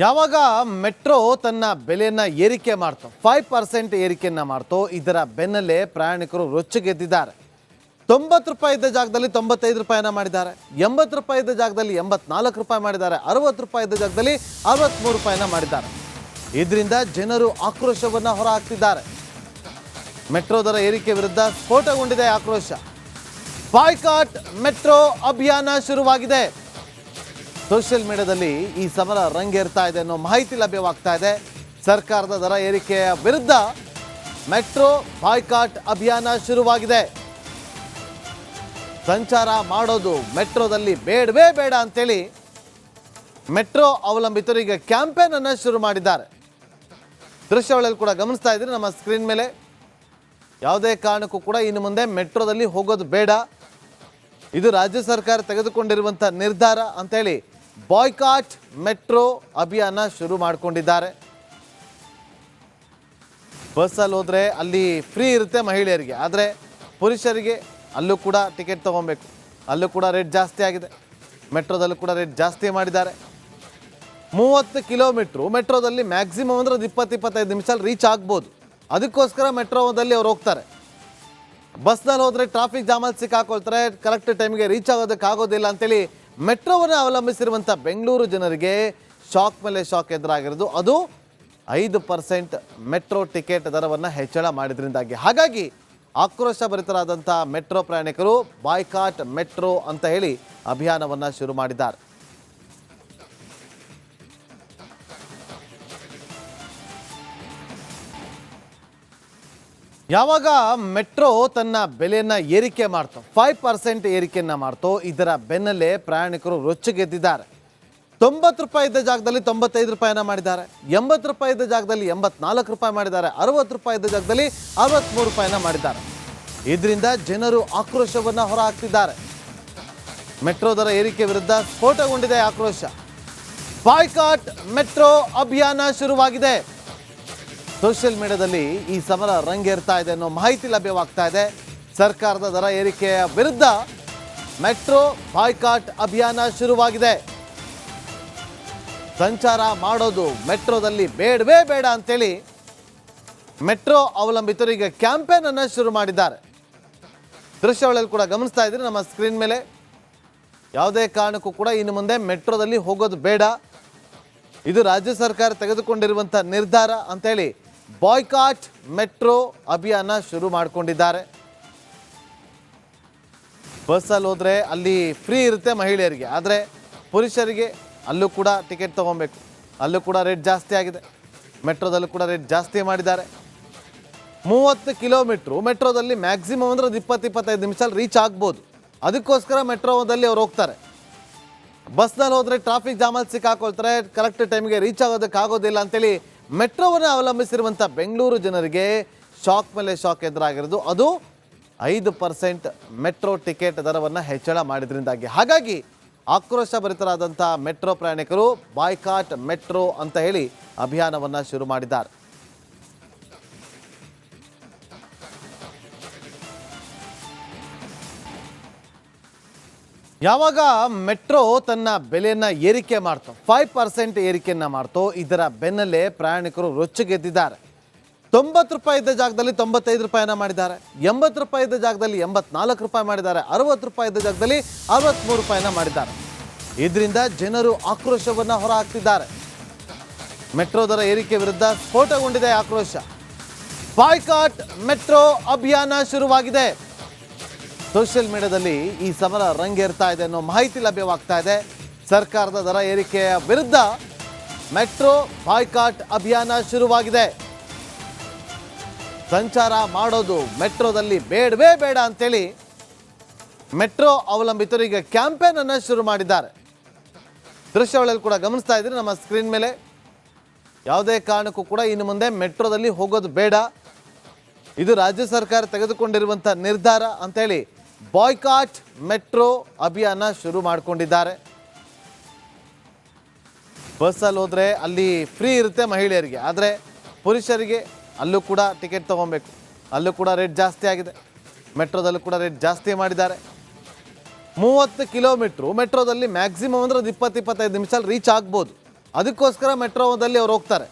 ಯಾವಾಗ ಮೆಟ್ರೋ ತನ್ನ ಬೆಲೆಯನ್ನು ಏರಿಕೆ ಮಾಡ್ತೋ 5% ಏರಿಕೆಯನ್ನು ಮಾಡ್ತೋ ಇದರ ಬೆನ್ನಲ್ಲೇ ಪ್ರಯಾಣಿಕರು ರೊಚ್ಚಿಗೆದ್ದಿದ್ದಾರೆ. 90 ರೂಪಾಯಿ ಇದ್ದ ಜಾಗದಲ್ಲಿ 95 ರೂಪಾಯಿನ ಮಾಡಿದ್ದಾರೆ, 80 ರೂಪಾಯಿ ಇದ್ದ ಜಾಗದಲ್ಲಿ 84 ರೂಪಾಯಿ ಮಾಡಿದ್ದಾರೆ, 60 ರೂಪಾಯಿ ಇದ್ದ ಜಾಗದಲ್ಲಿ 63 ರೂಪಾಯಿನ ಮಾಡಿದ್ದಾರೆ. ಇದರಿಂದ ಜನರು ಆಕ್ರೋಶವನ್ನು ಹೊರಹಾಕ್ತಿದ್ದಾರೆ. ಮೆಟ್ರೋ ದರ ಏರಿಕೆ ವಿರುದ್ಧ ಸ್ಫೋಟಗೊಂಡಿದೆ ಆಕ್ರೋಶ. ಬಾಯ್ಕಾಟ್ ಮೆಟ್ರೋ ಅಭಿಯಾನ ಶುರುವಾಗಿದೆ. ಸೋಷಿಯಲ್ ಮೀಡಿಯಾದಲ್ಲಿ ಈ ಸಮರ ರಂಗೇರ್ತಾ ಇದೆ ಅನ್ನೋ ಮಾಹಿತಿ ಲಭ್ಯವಾಗ್ತಾ ಇದೆ. ಸರ್ಕಾರದ ದರ ಏರಿಕೆಯ ವಿರುದ್ಧ ಮೆಟ್ರೋ ಬಾಯ್ಕಾಟ್ ಅಭಿಯಾನ ಶುರುವಾಗಿದೆ. ಸಂಚಾರ ಮಾಡೋದು ಮೆಟ್ರೋದಲ್ಲಿ ಬೇಡವೇ ಬೇಡ ಅಂತೇಳಿ ಮೆಟ್ರೋ ಅವಲಂಬಿತರಿಗೆ ಕ್ಯಾಂಪೇನ್ ಅನ್ನು ಶುರು ಮಾಡಿದ್ದಾರೆ. ದೃಶ್ಯಾವಳಿಯಲ್ಲಿ ಕೂಡ ಗಮನಿಸ್ತಾ ಇದ್ದೀರಿ ನಮ್ಮ ಸ್ಕ್ರೀನ್ ಮೇಲೆ. ಯಾವುದೇ ಕಾರಣಕ್ಕೂ ಕೂಡ ಇನ್ನು ಮುಂದೆ ಮೆಟ್ರೋದಲ್ಲಿ ಹೋಗೋದು ಬೇಡ, ಇದು ರಾಜ್ಯ ಸರ್ಕಾರ ತೆಗೆದುಕೊಂಡಿರುವಂಥ ನಿರ್ಧಾರ ಅಂತೇಳಿ ಬಾಯ್ಕಾಟ್ ಮೆಟ್ರೋ ಅಭಿಯಾನ ಶುರು ಮಾಡಿಕೊಂಡಿದ್ದಾರೆ. ಬಸ್ಸಲ್ಲಿ ಹೋದರೆ ಅಲ್ಲಿ ಫ್ರೀ ಇರುತ್ತೆ ಮಹಿಳೆಯರಿಗೆ, ಆದರೆ ಪುರುಷರಿಗೆ ಅಲ್ಲೂ ಕೂಡ ಟಿಕೆಟ್ ತೊಗೊಬೇಕು. ಅಲ್ಲೂ ಕೂಡ ರೇಟ್ ಜಾಸ್ತಿ ಆಗಿದೆ. ಮೆಟ್ರೋದಲ್ಲೂ ಕೂಡ ರೇಟ್ ಜಾಸ್ತಿ ಮಾಡಿದ್ದಾರೆ. 30 ಕಿಲೋಮೀಟ್ರು ಮೆಟ್ರೋದಲ್ಲಿ ಮ್ಯಾಕ್ಸಿಮಮ್ ಅಂದರೆ 20-25 ನಿಮಿಷದಲ್ಲಿ ರೀಚ್ ಆಗ್ಬೋದು. ಅದಕ್ಕೋಸ್ಕರ ಮೆಟ್ರೋದಲ್ಲಿ ಅವ್ರು ಹೋಗ್ತಾರೆ. ಬಸ್ನಲ್ಲಿ ಹೋದರೆ ಟ್ರಾಫಿಕ್ ಜಾಮಲ್ಲಿ ಸಿಕ್ಕಾಕೊಳ್ತಾರೆ, ಕರೆಕ್ಟ್ ಟೈಮ್ಗೆ ರೀಚ್ ಆಗೋದಕ್ಕಾಗೋದಿಲ್ಲ ಅಂತೇಳಿ ಮೆಟ್ರೋವನ್ನು ಅವಲಂಬಿಸಿರುವಂಥ ಬೆಂಗಳೂರು ಜನರಿಗೆ ಶಾಕ್ ಮೇಲೆ ಶಾಕ್ ಎದುರಾಗಿರೋದು. ಅದು 5% ಮೆಟ್ರೋ ಟಿಕೆಟ್ ದರವನ್ನು ಹೆಚ್ಚಳ ಮಾಡಿದ್ರಿಂದಾಗಿ. ಹಾಗಾಗಿ ಆಕ್ರೋಶ ಭರಿತರಾದಂಥ ಮೆಟ್ರೋ ಪ್ರಯಾಣಿಕರು ಬಾಯ್ಕಾಟ್ ಮೆಟ್ರೋ ಅಂತ ಹೇಳಿ ಅಭಿಯಾನವನ್ನು ಶುರು ಮಾಡಿದ್ದಾರೆ. ಯಾವಾಗ ಮೆಟ್ರೋ ತನ್ನ ಬೆಲೆಯನ್ನು ಏರಿಕೆ ಮಾಡ್ತೋ 5% ಏರಿಕೆಯನ್ನು ಮಾಡ್ತೋ ಇದರ ಬೆನ್ನಲ್ಲೇ ಪ್ರಯಾಣಿಕರು ರೊಚ್ಚಿಗೆದ್ದಿದ್ದಾರೆ. 90 ರೂಪಾಯಿ ಇದ್ದ ಜಾಗದಲ್ಲಿ 95 ರೂಪಾಯಿನ ಮಾಡಿದ್ದಾರೆ, 80 ರೂಪಾಯಿ ಇದ್ದ ಜಾಗದಲ್ಲಿ 84 ರೂಪಾಯಿ ಮಾಡಿದ್ದಾರೆ, 60 ರೂಪಾಯಿ ಇದ್ದ ಜಾಗದಲ್ಲಿ 63 ರೂಪಾಯಿನ ಮಾಡಿದ್ದಾರೆ. ಇದರಿಂದ ಜನರು ಆಕ್ರೋಶವನ್ನು ಹೊರಹಾಕ್ತಿದ್ದಾರೆ. ಮೆಟ್ರೋ ದರ ಏರಿಕೆ ವಿರುದ್ಧ ಸ್ಫೋಟಗೊಂಡಿದೆ ಆಕ್ರೋಶ. ಬಾಯ್ಕಾಟ್ ಮೆಟ್ರೋ ಅಭಿಯಾನ ಶುರುವಾಗಿದೆ. ಸೋಷಿಯಲ್ ಮೀಡಿಯಾದಲ್ಲಿ ಈ ಸಮರ ರಂಗೇರ್ತಾ ಇದೆ ಅನ್ನೋ ಮಾಹಿತಿ ಲಭ್ಯವಾಗ್ತಾ ಇದೆ. ಸರ್ಕಾರದ ದರ ಏರಿಕೆಯ ವಿರುದ್ಧ ಮೆಟ್ರೋ ಬಾಯ್ಕಾಟ್ ಅಭಿಯಾನ ಶುರುವಾಗಿದೆ. ಸಂಚಾರ ಮಾಡೋದು ಮೆಟ್ರೋದಲ್ಲಿ ಬೇಡವೇ ಬೇಡ ಅಂತೇಳಿ ಮೆಟ್ರೋ ಅವಲಂಬಿತರಿಗೆ ಕ್ಯಾಂಪೇನ್ ಅನ್ನು ಶುರು ಮಾಡಿದ್ದಾರೆ. ದೃಶ್ಯಾವಳಿಯಲ್ಲಿ ಕೂಡ ಗಮನಿಸ್ತಾ ಇದ್ದೀರಿ ನಮ್ಮ ಸ್ಕ್ರೀನ್ ಮೇಲೆ. ಯಾವುದೇ ಕಾರಣಕ್ಕೂ ಕೂಡ ಇನ್ನು ಮುಂದೆ ಮೆಟ್ರೋದಲ್ಲಿ ಹೋಗೋದು ಬೇಡ, ಇದು ರಾಜ್ಯ ಸರ್ಕಾರ ತೆಗೆದುಕೊಂಡಿರುವಂಥ ನಿರ್ಧಾರ ಅಂತೇಳಿ ಬಾಯ್ಕಾಟ್ ಮೆಟ್ರೋ ಅಭಿಯಾನ ಶುರು ಮಾಡಿಕೊಂಡಿದ್ದಾರೆ. ಬಸ್ಸಲ್ಲಿ ಹೋದರೆ ಅಲ್ಲಿ ಫ್ರೀ ಇರುತ್ತೆ ಮಹಿಳೆಯರಿಗೆ, ಆದರೆ ಪುರುಷರಿಗೆ ಅಲ್ಲೂ ಕೂಡ ಟಿಕೆಟ್ ತೊಗೊಬೇಕು. ಅಲ್ಲೂ ಕೂಡ ರೇಟ್ ಜಾಸ್ತಿ ಆಗಿದೆ. ಮೆಟ್ರೋದಲ್ಲೂ ಕೂಡ ರೇಟ್ ಜಾಸ್ತಿ ಮಾಡಿದ್ದಾರೆ. 30 ಕಿಲೋಮೀಟ್ರು ಮೆಟ್ರೋದಲ್ಲಿ ಮ್ಯಾಕ್ಸಿಮಮ್ ಅಂದರೆ 20-25 ನಿಮಿಷದಲ್ಲಿ ರೀಚ್ ಆಗ್ಬೋದು. ಅದಕ್ಕೋಸ್ಕರ ಮೆಟ್ರೋದಲ್ಲಿ ಅವ್ರು ಹೋಗ್ತಾರೆ. ಬಸ್ನಲ್ಲಿ ಹೋದರೆ ಟ್ರಾಫಿಕ್ ಜಾಮಲ್ಲಿ ಸಿಕ್ಕಾಕೊಳ್ತಾರೆ, ಕರೆಕ್ಟ್ ಟೈಮ್ಗೆ ರೀಚ್ ಆಗೋದಕ್ಕಾಗೋದಿಲ್ಲ ಅಂತೇಳಿ ಮೆಟ್ರೋವನ್ನು ಅವಲಂಬಿಸಿರುವಂಥ ಬೆಂಗಳೂರು ಜನರಿಗೆ ಶಾಕ್ ಮೇಲೆ ಶಾಕ್ ಎದುರಾಗಿರೋದು. ಅದು 5% ಮೆಟ್ರೋ ಟಿಕೆಟ್ ದರವನ್ನು ಹೆಚ್ಚಳ ಮಾಡಿದ್ರಿಂದಾಗಿ. ಹಾಗಾಗಿ ಆಕ್ರೋಶ ಭರಿತರಾದಂಥ ಮೆಟ್ರೋ ಪ್ರಯಾಣಿಕರು ಬಾಯ್ಕಾಟ್ ಮೆಟ್ರೋ ಅಂತ ಹೇಳಿ ಅಭಿಯಾನವನ್ನು ಶುರು ಮಾಡಿದ್ದಾರೆ. ಯಾವಾಗ ಮೆಟ್ರೋ ತನ್ನ ಬೆಲೆಯನ್ನು ಏರಿಕೆ ಮಾಡ್ತೋ 5% ಏರಿಕೆಯನ್ನು ಮಾಡ್ತೋ ಇದರ ಬೆನ್ನಲ್ಲೇ ಪ್ರಯಾಣಿಕರು ರೊಚ್ಚಿಗೆದ್ದಿದ್ದಾರೆ. 90 ರೂಪಾಯಿ ಇದ್ದ ಜಾಗದಲ್ಲಿ 95 ರೂಪಾಯಿನ ಮಾಡಿದ್ದಾರೆ, 80 ರೂಪಾಯಿ ಇದ್ದ ಜಾಗದಲ್ಲಿ 84 ರೂಪಾಯಿ ಮಾಡಿದ್ದಾರೆ, 60 ರೂಪಾಯಿ ಇದ್ದ ಜಾಗದಲ್ಲಿ 63 ರೂಪಾಯಿನ ಮಾಡಿದ್ದಾರೆ. ಇದರಿಂದ ಜನರು ಆಕ್ರೋಶವನ್ನು ಹೊರಹಾಕ್ತಿದ್ದಾರೆ. ಮೆಟ್ರೋ ದರ ಏರಿಕೆ ವಿರುದ್ಧ ಸ್ಫೋಟಗೊಂಡಿದೆ ಆಕ್ರೋಶ. ಬಾಯ್ಕಾಟ್ ಮೆಟ್ರೋ ಅಭಿಯಾನ ಶುರುವಾಗಿದೆ. ಸೋಷಿಯಲ್ ಮೀಡಿಯಾದಲ್ಲಿ ಈ ಸಮರ ರಂಗೇರ್ತಾ ಇದೆ ಅನ್ನೋ ಮಾಹಿತಿ ಲಭ್ಯವಾಗ್ತಾ ಇದೆ. ಸರ್ಕಾರದ ದರ ಏರಿಕೆಯ ವಿರುದ್ಧ ಮೆಟ್ರೋ ಬಾಯ್ಕಾಟ್ ಅಭಿಯಾನ ಶುರುವಾಗಿದೆ. ಸಂಚಾರ ಮಾಡೋದು ಮೆಟ್ರೋದಲ್ಲಿ ಬೇಡವೇ ಬೇಡ ಅಂತೇಳಿ ಮೆಟ್ರೋ ಅವಲಂಬಿತರಿಗೆ ಕ್ಯಾಂಪೇನ್ ಅನ್ನು ಶುರು ಮಾಡಿದ್ದಾರೆ. ದೃಶ್ಯಾವಳಿಯಲ್ಲಿ ಕೂಡ ಗಮನಿಸ್ತಾ ಇದ್ದೀರಿ ನಮ್ಮ ಸ್ಕ್ರೀನ್ ಮೇಲೆ. ಯಾವುದೇ ಕಾರಣಕ್ಕೂ ಕೂಡ ಇನ್ನು ಮುಂದೆ ಮೆಟ್ರೋದಲ್ಲಿ ಹೋಗೋದು ಬೇಡ, ಇದು ರಾಜ್ಯ ಸರ್ಕಾರ ತೆಗೆದುಕೊಂಡಿರುವಂಥ ನಿರ್ಧಾರ ಅಂತೇಳಿ ಬಾಯ್ಕಾಟ್ ಮೆಟ್ರೋ ಅಭಿಯಾನ ಶುರು ಮಾಡಿಕೊಂಡಿದ್ದಾರೆ. ಬಸ್ಸಲ್ಲಿ ಹೋದರೆ ಅಲ್ಲಿ ಫ್ರೀ ಇರುತ್ತೆ ಮಹಿಳೆಯರಿಗೆ, ಆದರೆ ಪುರುಷರಿಗೆ ಅಲ್ಲೂ ಕೂಡ ಟಿಕೆಟ್ ತೊಗೊಬೇಕು. ಅಲ್ಲೂ ಕೂಡ ರೇಟ್ ಜಾಸ್ತಿ ಆಗಿದೆ. ಮೆಟ್ರೋದಲ್ಲೂ ಕೂಡ ರೇಟ್ ಜಾಸ್ತಿ ಮಾಡಿದ್ದಾರೆ. 30 ಕಿಲೋಮೀಟ್ರು ಮೆಟ್ರೋದಲ್ಲಿ ಮ್ಯಾಕ್ಸಿಮಮ್ ಅಂದರೆ 20-25 ನಿಮಿಷದಲ್ಲಿ ರೀಚ್ ಆಗ್ಬೋದು. ಅದಕ್ಕೋಸ್ಕರ ಮೆಟ್ರೋದಲ್ಲಿ ಅವ್ರು ಹೋಗ್ತಾರೆ.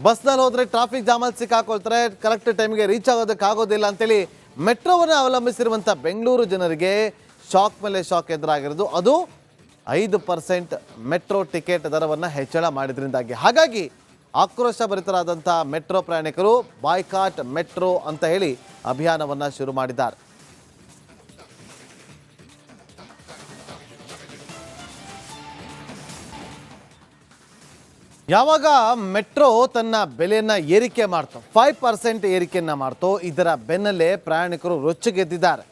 ಬಸ್ನಲ್ಲಿ ಹೋದರೆ ಟ್ರಾಫಿಕ್ ಜಾಮಲ್ಲಿ ಸಿಕ್ಕಾಕೊಳ್ತಾರೆ, ಕರೆಕ್ಟ್ ಟೈಮ್ಗೆ ರೀಚ್ ಆಗೋದಕ್ಕಾಗೋದಿಲ್ಲ ಅಂತೇಳಿ ಮೆಟ್ರೋವನ್ನು ಅವಲಂಬಿಸಿರುವಂಥ ಬೆಂಗಳೂರು ಜನರಿಗೆ ಶಾಕ್ ಮೇಲೆ ಶಾಕ್ ಎದುರಾಗಿರೋದು. ಅದು 5% ಮೆಟ್ರೋ ಟಿಕೆಟ್ ದರವನ್ನು ಹೆಚ್ಚಳ ಮಾಡಿದ್ರಿಂದಾಗಿ. ಹಾಗಾಗಿ ಆಕ್ರೋಶ ಭರಿತರಾದಂಥ ಮೆಟ್ರೋ ಪ್ರಯಾಣಿಕರು ಬಾಯ್ಕಾಟ್ ಮೆಟ್ರೋ ಅಂತ ಹೇಳಿ ಅಭಿಯಾನವನ್ನು ಶುರು ಮಾಡಿದ್ದಾರೆ. ಯಾವಾಗ ಮೆಟ್ರೋ ತನ್ನ ಬೆಲೆಯನ್ನು ಏರಿಕೆ ಮಾಡ್ತೋ 5% ಏರಿಕೆಯನ್ನು ಮಾಡ್ತೋ ಇದರ ಬೆನ್ನಲ್ಲೇ ಪ್ರಯಾಣಿಕರು ರೊಚ್ಚಿಗೆದ್ದಿದ್ದಾರೆ.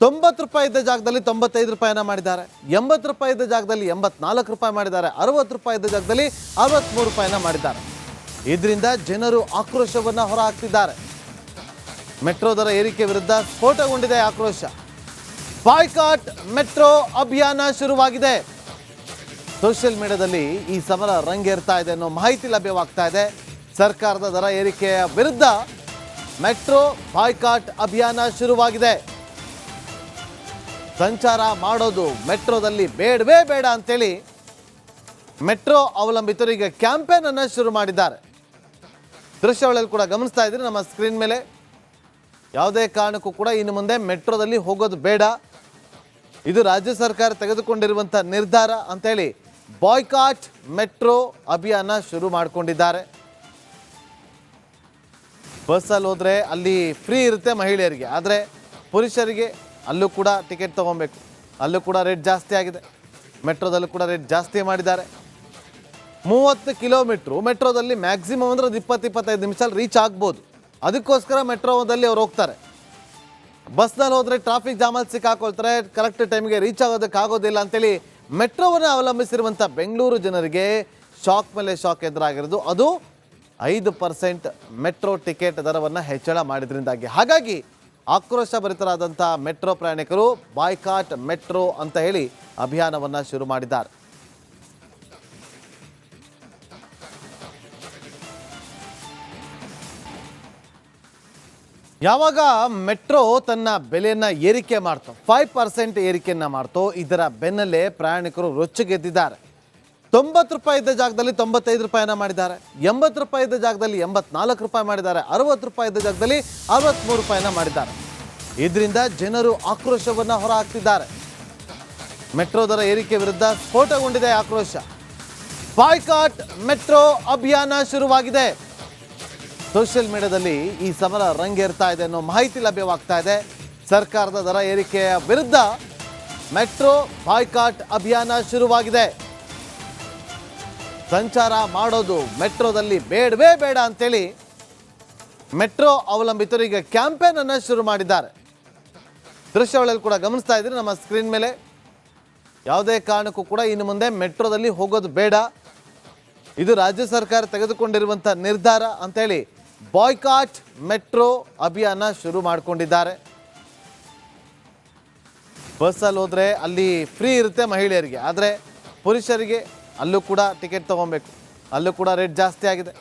90 ರೂಪಾಯಿ ಇದ್ದ ಜಾಗದಲ್ಲಿ 95 ರೂಪಾಯಿನ ಮಾಡಿದ್ದಾರೆ, 80 ರೂಪಾಯಿ ಇದ್ದ ಜಾಗದಲ್ಲಿ 84 ರೂಪಾಯಿ ಮಾಡಿದ್ದಾರೆ, 60 ರೂಪಾಯಿ ಇದ್ದ ಜಾಗದಲ್ಲಿ 63 ರೂಪಾಯಿನ ಮಾಡಿದ್ದಾರೆ. ಇದರಿಂದ ಜನರು ಆಕ್ರೋಶವನ್ನು ಹೊರಹಾಕ್ತಿದ್ದಾರೆ. ಮೆಟ್ರೋ ದರ ಏರಿಕೆ ವಿರುದ್ಧ ಸ್ಫೋಟಗೊಂಡಿದೆ ಆಕ್ರೋಶ. ಬಾಯ್ಕಾಟ್ ಮೆಟ್ರೋ ಅಭಿಯಾನ ಶುರುವಾಗಿದೆ. ಸೋಷಿಯಲ್ ಮೀಡಿಯಾದಲ್ಲಿ ಈ ಸಮರ ರಂಗೇರ್ತಾ ಇದೆ ಅನ್ನೋ ಮಾಹಿತಿ ಲಭ್ಯವಾಗ್ತಾ ಇದೆ. ಸರ್ಕಾರದ ದರ ಏರಿಕೆಯ ವಿರುದ್ಧ ಮೆಟ್ರೋ ಬಾಯ್ಕಾಟ್ ಅಭಿಯಾನ ಶುರುವಾಗಿದೆ. ಸಂಚಾರ ಮಾಡೋದು ಮೆಟ್ರೋದಲ್ಲಿ ಬೇಡವೇ ಬೇಡ ಅಂತೇಳಿ ಮೆಟ್ರೋ ಅವಲಂಬಿತರು ಈಗ ಕ್ಯಾಂಪೇನ್ ಅನ್ನು ಶುರು ಮಾಡಿದ್ದಾರೆ. ದೃಶ್ಯಾವಳಿಯಲ್ಲಿ ಕೂಡ ಗಮನಿಸ್ತಾ ಇದ್ದೀರಿ ನಮ್ಮ ಸ್ಕ್ರೀನ್ ಮೇಲೆ. ಯಾವುದೇ ಕಾರಣಕ್ಕೂ ಕೂಡ ಇನ್ನು ಮುಂದೆ ಮೆಟ್ರೋದಲ್ಲಿ ಹೋಗೋದು ಬೇಡ, ಇದು ರಾಜ್ಯ ಸರ್ಕಾರ ತೆಗೆದುಕೊಂಡಿರುವಂಥ ನಿರ್ಧಾರ ಅಂತೇಳಿ ಬಾಯ್ಕಾಟ್ ಮೆಟ್ರೋ ಅಭಿಯಾನ ಶುರು ಮಾಡಿಕೊಂಡಿದ್ದಾರೆ. ಬಸ್ಸಲ್ಲಿ ಹೋದರೆ ಅಲ್ಲಿ ಫ್ರೀ ಇರುತ್ತೆ ಮಹಿಳೆಯರಿಗೆ, ಆದರೆ ಪುರುಷರಿಗೆ ಅಲ್ಲೂ ಕೂಡ ಟಿಕೆಟ್ ತೊಗೊಬೇಕು. ಅಲ್ಲೂ ಕೂಡ ರೇಟ್ ಜಾಸ್ತಿ ಆಗಿದೆ. ಮೆಟ್ರೋದಲ್ಲೂ ಕೂಡ ರೇಟ್ ಜಾಸ್ತಿ ಮಾಡಿದ್ದಾರೆ. 30 ಕಿಲೋಮೀಟ್ರು ಮೆಟ್ರೋದಲ್ಲಿ ಮ್ಯಾಕ್ಸಿಮಮ್ ಅಂದರೆ 20-25 ನಿಮಿಷದಲ್ಲಿ ರೀಚ್ ಆಗ್ಬೋದು. ಅದಕ್ಕೋಸ್ಕರ ಮೆಟ್ರೋದಲ್ಲಿ ಅವ್ರು ಹೋಗ್ತಾರೆ. ಬಸ್ನಲ್ಲಿ ಹೋದರೆ ಟ್ರಾಫಿಕ್ ಜಾಮಲ್ಲಿ ಸಿಕ್ಕಾಕೊಳ್ತಾರೆ, ಕರೆಕ್ಟ್ ಟೈಮ್ಗೆ ರೀಚ್ ಆಗೋದಕ್ಕಾಗೋದಿಲ್ಲ ಅಂತೇಳಿ ಮೆಟ್ರೋವನ್ನು ಅವಲಂಬಿಸಿರುವಂಥ ಬೆಂಗಳೂರು ಜನರಿಗೆ ಶಾಕ್ ಮೇಲೆ ಶಾಕ್ ಎದುರಾಗಿರೋದು. ಅದು 5% ಮೆಟ್ರೋ ಟಿಕೆಟ್ ದರವನ್ನು ಹೆಚ್ಚಳ ಮಾಡಿದ್ರಿಂದಾಗಿ. ಹಾಗಾಗಿ ಆಕ್ರೋಶ ಭರಿತರಾದಂಥ ಮೆಟ್ರೋ ಪ್ರಯಾಣಿಕರು ಬಾಯ್ಕಾಟ್ ಮೆಟ್ರೋ ಅಂತ ಹೇಳಿ ಅಭಿಯಾನವನ್ನು ಶುರು ಮಾಡಿದ್ದಾರೆ. ಯಾವಾಗ ಮೆಟ್ರೋ ತನ್ನ ಬೆಲೆಯನ್ನು ಏರಿಕೆ ಮಾಡ್ತೋ 5% ಏರಿಕೆಯನ್ನು ಮಾಡ್ತೋ ಇದರ ಬೆನ್ನಲ್ಲೇ ಪ್ರಯಾಣಿಕರು ರೊಚ್ಚಿಗೆದ್ದಿದ್ದಾರೆ. 90 ರೂಪಾಯಿ ಇದ್ದ ಜಾಗದಲ್ಲಿ 95 ರೂಪಾಯಿನ ಮಾಡಿದ್ದಾರೆ, 80 ರೂಪಾಯಿ ಇದ್ದ ಜಾಗದಲ್ಲಿ 84 ರೂಪಾಯಿ ಮಾಡಿದ್ದಾರೆ, 60 ರೂಪಾಯಿ ಇದ್ದ ಜಾಗದಲ್ಲಿ 63 ರೂಪಾಯಿನ ಮಾಡಿದ್ದಾರೆ. ಇದರಿಂದ ಜನರು ಆಕ್ರೋಶವನ್ನು ಹೊರಹಾಕ್ತಿದ್ದಾರೆ. ಮೆಟ್ರೋ ದರ ಏರಿಕೆ ವಿರುದ್ಧ ಸ್ಫೋಟಗೊಂಡಿದೆ ಆಕ್ರೋಶ. ಬಾಯ್ಕಾಟ್ ಮೆಟ್ರೋ ಅಭಿಯಾನ ಶುರುವಾಗಿದೆ. ಸೋಷಿಯಲ್ ಮೀಡಿಯಾದಲ್ಲಿ ಈ ಸಮರ ರಂಗೇರ್ತಾ ಇದೆ ಅನ್ನೋ ಮಾಹಿತಿ ಲಭ್ಯವಾಗ್ತಾ ಇದೆ. ಸರ್ಕಾರದ ದರ ಏರಿಕೆಯ ವಿರುದ್ಧ ಮೆಟ್ರೋ ಬಾಯ್ಕಾಟ್ ಅಭಿಯಾನ ಶುರುವಾಗಿದೆ. ಸಂಚಾರ ಮಾಡೋದು ಮೆಟ್ರೋದಲ್ಲಿ ಬೇಡವೇ ಬೇಡ ಅಂತೇಳಿ ಮೆಟ್ರೋ ಅವಲಂಬಿತರು ಈಗ ಕ್ಯಾಂಪೇನ್ ಅನ್ನು ಶುರು ಮಾಡಿದ್ದಾರೆ. ದೃಶ್ಯಾವಳಿಯಲ್ಲಿ ಕೂಡ ಗಮನಿಸ್ತಾ ಇದ್ದೀರಿ ನಮ್ಮ ಸ್ಕ್ರೀನ್ ಮೇಲೆ. ಯಾವುದೇ ಕಾರಣಕ್ಕೂ ಕೂಡ ಇನ್ನು ಮುಂದೆ ಮೆಟ್ರೋದಲ್ಲಿ ಹೋಗೋದು ಬೇಡ, ಇದು ರಾಜ್ಯ ಸರ್ಕಾರ ತೆಗೆದುಕೊಂಡಿರುವಂಥ ನಿರ್ಧಾರ ಅಂತೇಳಿ ಬಾಯ್ಕಾಟ್ ಮೆಟ್ರೋ ಅಭಿಯಾನ ಶುರು ಮಾಡಿಕೊಂಡಿದ್ದಾರೆ. ಬಸ್ಸಲ್ಲಿ ಹೋದರೆ ಅಲ್ಲಿ ಫ್ರೀ ಇರುತ್ತೆ ಮಹಿಳೆಯರಿಗೆ, ಆದರೆ ಪುರುಷರಿಗೆ ಅಲ್ಲೂ ಕೂಡ ಟಿಕೆಟ್ ತೊಗೊಬೇಕು. ಅಲ್ಲೂ ಕೂಡ ರೇಟ್ ಜಾಸ್ತಿ ಆಗಿದೆ.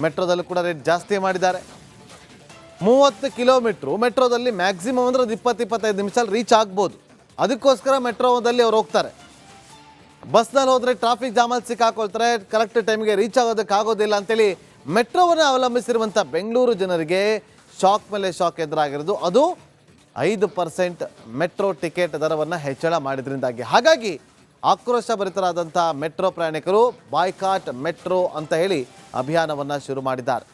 ಮೆಟ್ರೋದಲ್ಲೂ ಕೂಡ ರೇಟ್ ಜಾಸ್ತಿ ಮಾಡಿದ್ದಾರೆ. 30 ಕಿಲೋಮೀಟ್ರು ಮೆಟ್ರೋದಲ್ಲಿ ಮ್ಯಾಕ್ಸಿಮಮ್ ಅಂದರೆ 20-25 ನಿಮಿಷದಲ್ಲಿ ರೀಚ್ ಆಗ್ಬೋದು. ಅದಕ್ಕೋಸ್ಕರ ಮೆಟ್ರೋದಲ್ಲಿ ಅವ್ರು ಹೋಗ್ತಾರೆ. ಬಸ್ನಲ್ಲಿ ಹೋದರೆ ಟ್ರಾಫಿಕ್ ಜಾಮಲ್ಲಿ ಸಿಕ್ಕಾಕೊಳ್ತಾರೆ, ಕರೆಕ್ಟ್ ಟೈಮ್ಗೆ ರೀಚ್ ಆಗೋದಕ್ಕಾಗೋದಿಲ್ಲ ಅಂತೇಳಿ ಮೆಟ್ರೋವನ್ನು ಅವಲಂಬಿಸಿರುವಂಥ ಬೆಂಗಳೂರು ಜನರಿಗೆ ಶಾಕ್ ಮೇಲೆ ಶಾಕ್ ಎದುರಾಗಿರೋದು. ಅದು 5% ಮೆಟ್ರೋ ಟಿಕೆಟ್ ದರವನ್ನು ಹೆಚ್ಚಳ ಮಾಡಿದ್ರಿಂದಾಗಿ. ಹಾಗಾಗಿ ಆಕ್ರೋಶ ಭರಿತರಾದಂಥ ಮೆಟ್ರೋ ಪ್ರಯಾಣಿಕರು ಬಾಯ್ಕಾಟ್ ಮೆಟ್ರೋ ಅಂತ ಹೇಳಿ ಅಭಿಯಾನವನ್ನು ಶುರು ಮಾಡಿದ್ದಾರೆ.